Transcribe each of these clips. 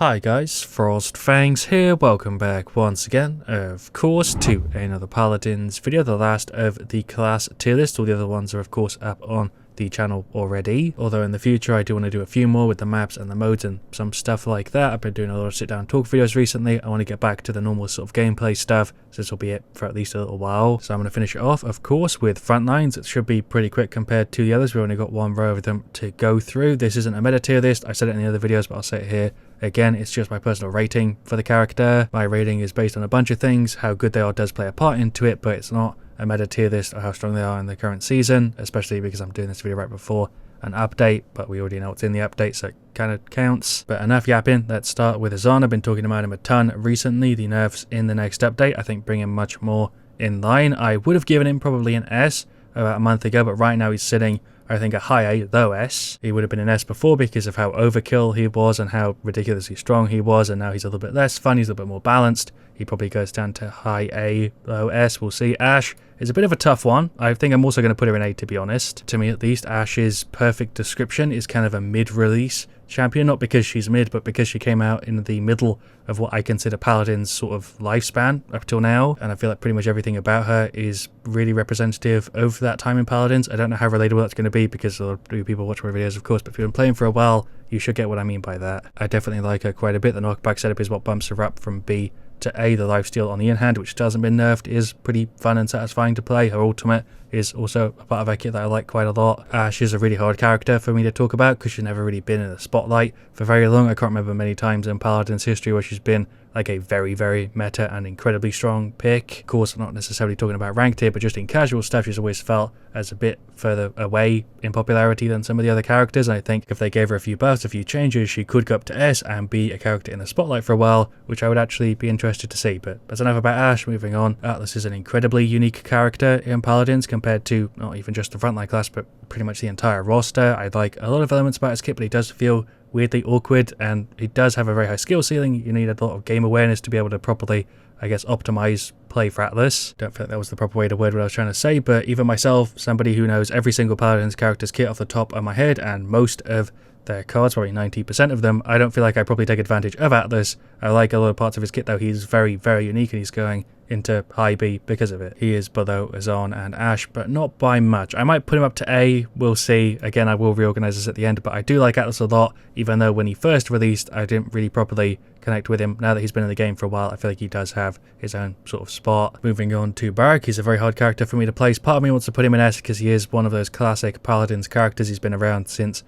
Hi guys, FrostFangs here, welcome back once again, of course, to another Paladins video, the last of the class tier list. All the other ones are of course up on the channel already, although in the future I do want to do a few more with the maps and the modes and some stuff like that. I've been doing a lot of sit down talk videos recently. I want to get back to the normal sort of gameplay stuff, so this will be it for at least a little while. So I'm going to finish it off, of course, with front lines. It should be pretty quick compared to the others. We've only got one row of them to go through. This isn't a meta tier list, I said it in the other videos, but I'll say it here. Again, it's just my personal rating for the character. My rating is based on a bunch of things. How good they are does play a part into it, but it's not a meta tier list or how strong they are in the current season, especially because I'm doing this video right before an update, but we already know what's in the update, so it kind of counts. But enough yapping, let's start with Azan. I've been talking about him a ton recently. The nerfs in the next update, I think, bring him much more in line. I would have given him probably an S about a month ago, but right now he's sitting, I think, a high A, low S. He would have been an S before because of how overkill he was and how ridiculously strong he was, and now he's a little bit less fun, he's a little bit more balanced. He probably goes down to high A, low S, we'll see. Ashe is a bit of a tough one. I think I'm also going to put her in A, to be honest. To me at least, Ashe's perfect description is kind of a mid-release champion, not because she's mid, but because she came out in the middle of what I consider Paladin's sort of lifespan up till now, and I feel like pretty much everything about her is really representative of that time in Paladins. I don't know how relatable that's going to be because a lot of people watch my videos, of course, but if you've been playing for a while, you should get what I mean by that. I definitely like her quite a bit. The knockback setup is what bumps her up from B to A. The lifesteal on the in-hand, which still hasn't been nerfed, is pretty fun and satisfying to play. Her ultimate is also a part of her kit that I like quite a lot. Ashe is a really hard character for me to talk about because she's never really been in the spotlight for very long. I can't remember many times in Paladin's history where she's been like a very, very meta and incredibly strong pick. Of course, I'm not necessarily talking about ranked here, but just in casual stuff, she's always felt as a bit further away in popularity than some of the other characters. And I think if they gave her a few buffs, a few changes, she could go up to S and be a character in the spotlight for a while, which I would actually be interested to see. But that's enough about Ashe. Moving on, Atlas is an incredibly unique character in Paladins compared to not even just the frontline class, but pretty much the entire roster. I like a lot of elements about his kit, but he does feel weirdly awkward, and he does have a very high skill ceiling. You need a lot of game awareness to be able to properly, I guess, optimize play for Atlas. Don't feel like that was the proper way to word what I was trying to say, but even myself, somebody who knows every single Paladin's character's kit off the top of my head and most of their cards, probably 90% of them, I don't feel like I probably take advantage of Atlas. I like a lot of parts of his kit though. He's very, very unique and he's going into high B because of it. He is below Azan and Ashe, but not by much. I might put him up to A, we'll see. Again, I will reorganize this at the end, but I do like Atlas a lot, even though when he first released, I didn't really properly connect with him. Now that he's been in the game for a while, I feel like he does have his own sort of spot. Moving on to Barrack, he's a very hard character for me to place. Part of me wants to put him in S because he is one of those classic Paladins characters. He's been around since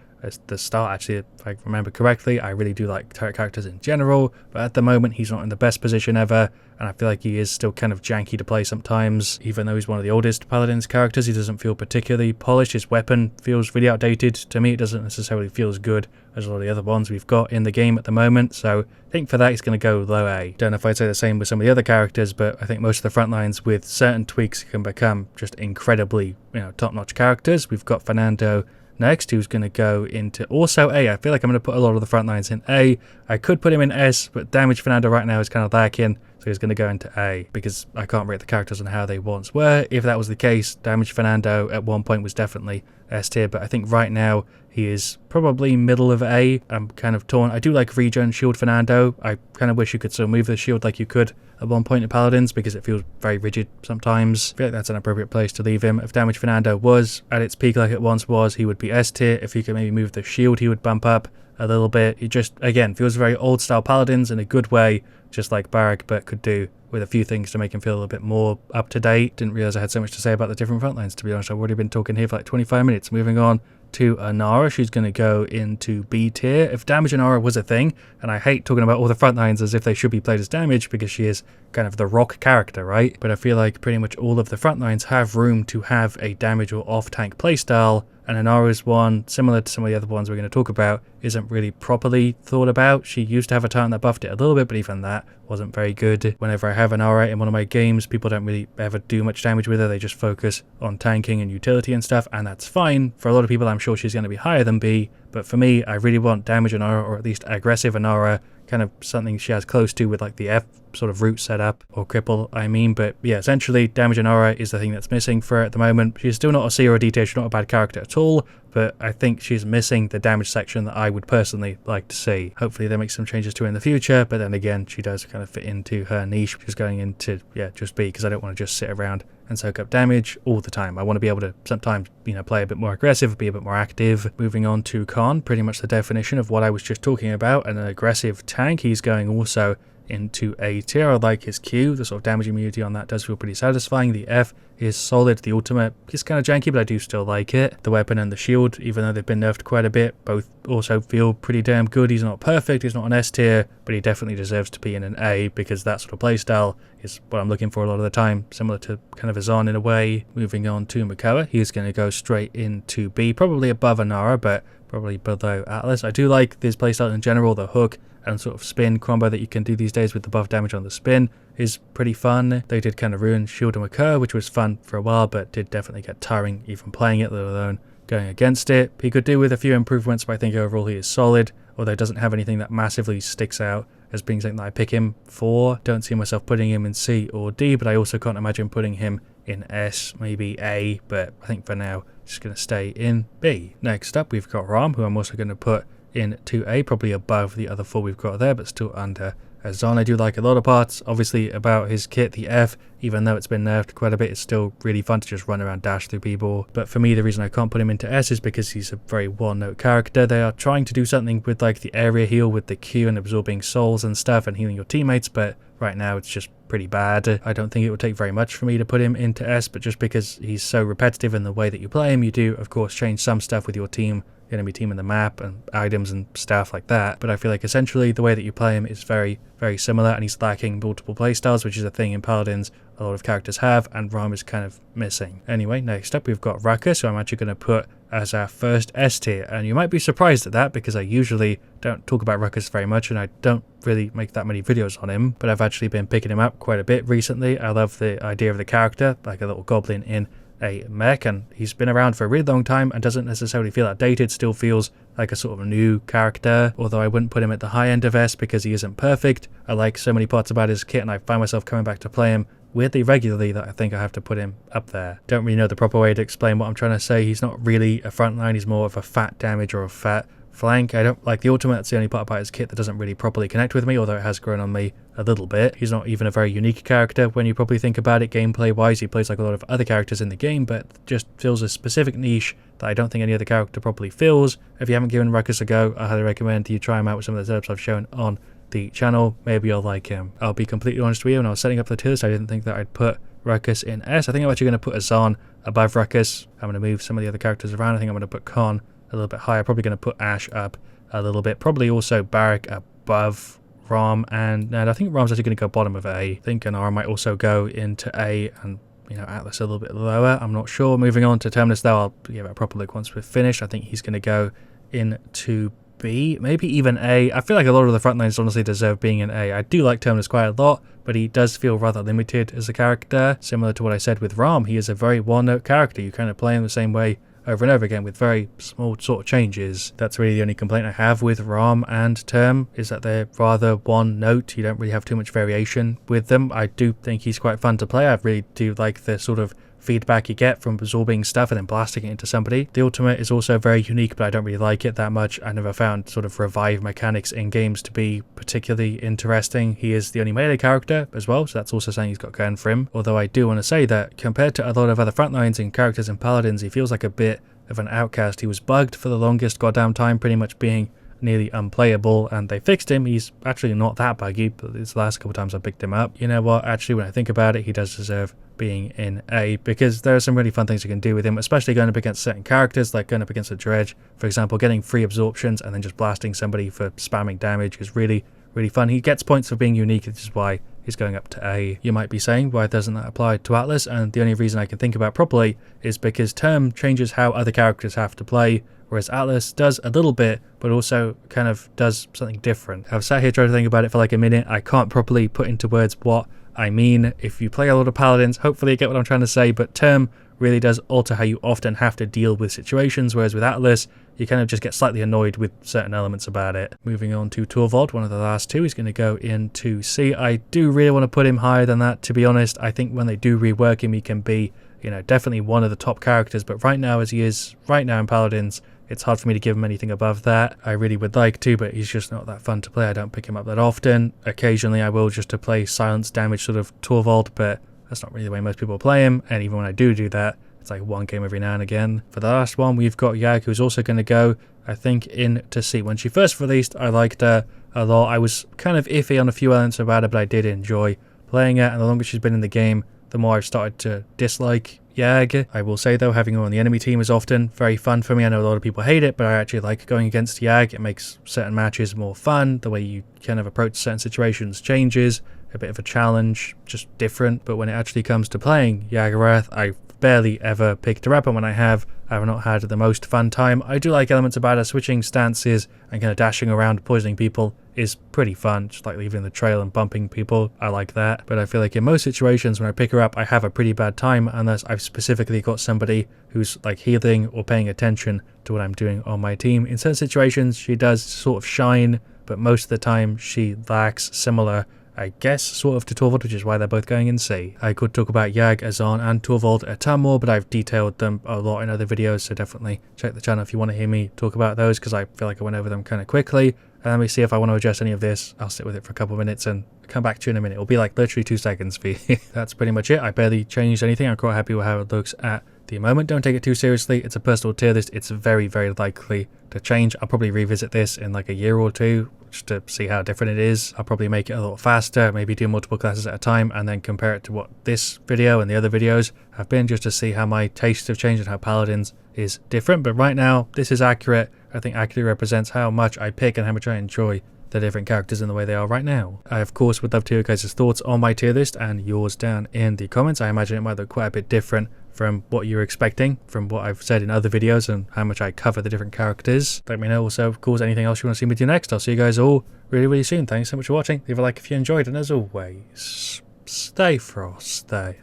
the start, actually, if I remember correctly. I really do like turret characters in general, but at the moment he's not in the best position ever, and I feel like he is still kind of janky to play sometimes. Even though he's one of the oldest Paladins characters, he doesn't feel particularly polished. His weapon feels really outdated to me. It doesn't necessarily feel as good as a lot of the other ones we've got in the game at the moment, so I think for that he's going to go low A. Don't know if I'd say the same with some of the other characters, but I think most of the front lines with certain tweaks can become just incredibly, top-notch characters. We've got Fernando next, who's going to go into also A. I feel like I'm going to put a lot of the front lines in A. I could put him in S, but damage Fernando right now is kind of lacking, so he's going to go into A because I can't rate the characters on how they once were. If that was the case, damage Fernando at one point was definitely S tier, but I think right now he is probably middle of A. I'm kind of torn. I do like regen shield Fernando. I kind of wish you could still move the shield like you could at one point in Paladins because it feels very rigid sometimes. I feel like that's an appropriate place to leave him. If damage Fernando was at its peak like it once was, he would be S tier. If he could maybe move the shield, he would bump up a little bit. He just, again, feels very old style Paladins in a good way, just like Barrack, but could do with a few things to make him feel a little bit more up to date. Didn't realize I had so much to say about the different front lines, to be honest. I've already been talking here for like 25 minutes. Moving on to Anara, she's going to go into B tier. If damage Anara was a thing, and I hate talking about all the front lines as if they should be played as damage because she is kind of the rock character, right? But I feel like pretty much all of the front lines have room to have a damage or off-tank playstyle, and Anara's one, similar to some of the other ones we're going to talk about, isn't really properly thought about. She used to have a talent that buffed it a little bit, but even that wasn't very good. Whenever I have Anara in one of my games, people don't really ever do much damage with her. They just focus on tanking and utility and stuff, and that's fine. For a lot of people, I'm sure she's going to be higher than B, but for me, I really want damage Anara, or at least aggressive Anara, kind of something she has close to with like the F sort of root setup, or cripple, I mean. But yeah, essentially, damage Anara is the thing that's missing for her at the moment. She's still not a C or a D tier, she's not a bad character at all, but I think she's missing the damage section that I would personally like to see. Hopefully they make some changes to her in the future, but then again, she does kind of fit into her niche. She's going into, yeah, just B, because I don't want to just sit around and soak up damage all the time. I want to be able to sometimes, you know, play a bit more aggressive, be a bit more active. Moving on to Khan, pretty much the definition of what I was just talking about, an aggressive tank. He's going also into A tier. I like his Q, the sort of damage immunity on that does feel pretty satisfying. The F is solid, the ultimate is kind of janky, but I do still like it. The weapon and the shield, even though they've been nerfed quite a bit, both also feel pretty damn good. He's not perfect, he's not an S tier, but he definitely deserves to be in an A, because that sort of playstyle is what I'm looking for a lot of the time, similar to kind of a Zon in a way. Moving on to Makoa, he's going to go straight into B, probably above Anara, but probably below Atlas. I do like this playstyle in general. The hook and sort of spin combo that you can do these days with the buff damage on the spin is pretty fun. They did kind of ruin shield and Makoa, which was fun for a while, but did definitely get tiring even playing it, let alone going against it. He could do with a few improvements, but I think overall he is solid, although he doesn't have anything that massively sticks out as being something that I pick him for. Don't see myself putting him in C or D, but I also can't imagine putting him in S, maybe A, but I think for now just going to stay in B. Next up we've got Ram, who I'm also going to put in 2A, probably above the other 4 we've got there, but still under a Zon. I do like a lot of parts, obviously, about his kit. The F, even though it's been nerfed quite a bit, it's still really fun to just run around, dash through people. But for me, the reason I can't put him into S is because he's a very one-note character. They are trying to do something with like the area heal with the Q and absorbing souls and stuff and healing your teammates, but right now it's just pretty bad. I don't think it would take very much for me to put him into S, but just because he's so repetitive in the way that you play him, you do of course change some stuff with your team, enemy team in the map and items and stuff like that, but I feel like essentially the way that you play him is very similar, and he's lacking multiple playstyles, which is a thing in Paladins a lot of characters have, and Ram is kind of missing. Anyway, next up we've got Raku, so I'm actually going to put as our first S tier, and you might be surprised at that because I usually don't talk about Rakus very much and I don't really make that many videos on him, but I've actually been picking him up quite a bit recently. I love the idea of the character, like a little goblin in a mech, and he's been around for a really long time and doesn't necessarily feel outdated, still feels like a sort of new character, although I wouldn't put him at the high end of S because he isn't perfect. I like so many parts about his kit and I find myself coming back to play him weirdly regularly that I think I have to put him up there. Don't really know the proper way to explain what I'm trying to say. He's not really a frontline, he's more of a fat damage or a fat flank. I don't like the ultimate, that's the only part about his kit that doesn't really properly connect with me, although it has grown on me a little bit. He's not even a very unique character when you probably think about it gameplay wise. He plays like a lot of other characters in the game, but just fills a specific niche that I don't think any other character properly fills. If you haven't given Rakus a go, I highly recommend you try him out with some of the setups I've shown on the channel. Maybe you'll like him. I'll be completely honest with you, when I was setting up the tier list I didn't think that I'd put Rakus in S. I think I'm actually going to put Azan above Rakus. I'm going to move some of the other characters around. I think I'm going to put Khan a little bit higher, probably going to put Ash up a little bit, probably also Barrack above Ram, and I think Ram's actually going to go bottom of A. I think Anara might also go into A, and you know, Atlas a little bit lower, I'm not sure. Moving on to Terminus though, I'll give it a proper look once we're finished. I think he's going to go into B, maybe even A. I feel like a lot of the front lines honestly deserve being in A. I do like Terminus quite a lot, but he does feel rather limited as a character. Similar to what I said with Ram, he is a very one-note character. You kind of play him the same way over and over again with very small sort of changes. That's really the only complaint I have with Ram and Term, is that they're rather one note. You don't really have too much variation with them. I do think he's quite fun to play. I really do like the sort of feedback you get from absorbing stuff and then blasting it into somebody. The ultimate is also very unique, but I don't really like it that much. I never found sort of revive mechanics in games to be particularly interesting. He is the only melee character as well, so that's also something he's got going for him. Although I do want to say that compared to a lot of other frontlines and characters in Paladins, he feels like a bit of an outcast. He was bugged for the longest goddamn time, pretty much being nearly unplayable, and they fixed him. He's actually not that buggy, but it's the last couple times I picked him up. You know what, actually when I think about it, he does deserve being in A, because there are some really fun things you can do with him, especially going up against certain characters, like going up against a Dredge, for example. Getting free absorptions and then just blasting somebody for spamming damage is really fun. He gets points for being unique, which is why he's going up to A. You might be saying, why doesn't that apply to Atlas? And the only reason I can think about properly is because Term changes how other characters have to play, whereas Atlas does a little bit, but also kind of does something different. I've sat here trying to think about it for like a minute. I can't properly put into words what I mean. If you play a lot of Paladins, hopefully you get what I'm trying to say, but Term really does alter how you often have to deal with situations, whereas with Atlas, you kind of just get slightly annoyed with certain elements about it. Moving on to Toolvod, one of the last two, he's going to go into C. I do really want to put him higher than that, to be honest. I think when they do rework him, he can be, you know, definitely one of the top characters, but right now, as he is right now in Paladins, it's hard for me to give him anything above that. I really would like to, but he's just not that fun to play. I don't pick him up that often. Occasionally I will, just to play silence damage sort of Toolvod, but that's not really the way most people play him, and even when I do that, it's like one game every now and again. For the last one, we've got Yag, who's also going to go, I think, into C. When she first released, I liked her a lot. I was kind of iffy on a few elements about her, but I did enjoy playing her, and the longer she's been in the game, the more I've started to dislike Yag. I will say though, having her on the enemy team is often very fun for me. I know a lot of people hate it, but I actually like going against Yag. It makes certain matches more fun. The way you kind of approach certain situations changes. A bit of a challenge, just different. But when it actually comes to playing Yagarath, I've barely ever picked her up, and when I have not had the most fun time. I do like elements about her. Switching stances and kind of dashing around, poisoning people is pretty fun, just like leaving the trail and bumping people. I like that, but I feel like in most situations when I pick her up, I have a pretty bad time unless I've specifically got somebody who's like healing or paying attention to what I'm doing on my team. In certain situations, she does sort of shine, but most of the time she lacks, similar, I guess, sort of to Toolvod, which is why they're both going in C. I could talk about Yag, Azan, and Toolvod a ton more, but I've detailed them a lot in other videos, so definitely check the channel if you want to hear me talk about those, because I feel like I went over them kind of quickly. Let me see if I want to adjust any of this. I'll sit with it for a couple of minutes and come back to you in a minute. It'll be like literally 2 seconds for you. That's pretty much it. I barely changed anything. I'm quite happy with how it looks at the moment. Don't take it too seriously. It's a personal tier list. It's very, very likely to change. I'll probably revisit this in like a year or two just to see how different it is. I'll probably make it a lot faster, maybe do multiple classes at a time, and then compare it to what this video and the other videos have been, just to see how my tastes have changed and how Paladins is different. But right now, this is accurate. I think accurately represents how much I pick and how much I enjoy the different characters in the way they are right now. I of course would love to hear your guys' thoughts on my tier list and yours down in the comments. I imagine it might look quite a bit different from what you're expecting, from what I've said in other videos and how much I cover the different characters. Let me know also, of course, anything else you want to see me do next. I'll see you guys all really, really soon. Thanks so much for watching. Leave a like if you enjoyed, and as always, stay Frost, stay.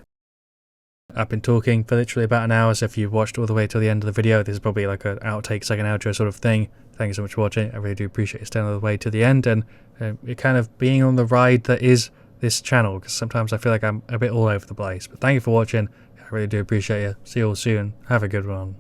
I've been talking for literally about an hour, so if you've watched all the way till the end of the video, this is probably like an outtake, second outro sort of thing. Thank you so much for watching. I really do appreciate you staying all the way to the end, and you're kind of being on the ride that is this channel, because sometimes I feel like I'm a bit all over the place. But thank you for watching. I really do appreciate you. See you all soon. Have a good one.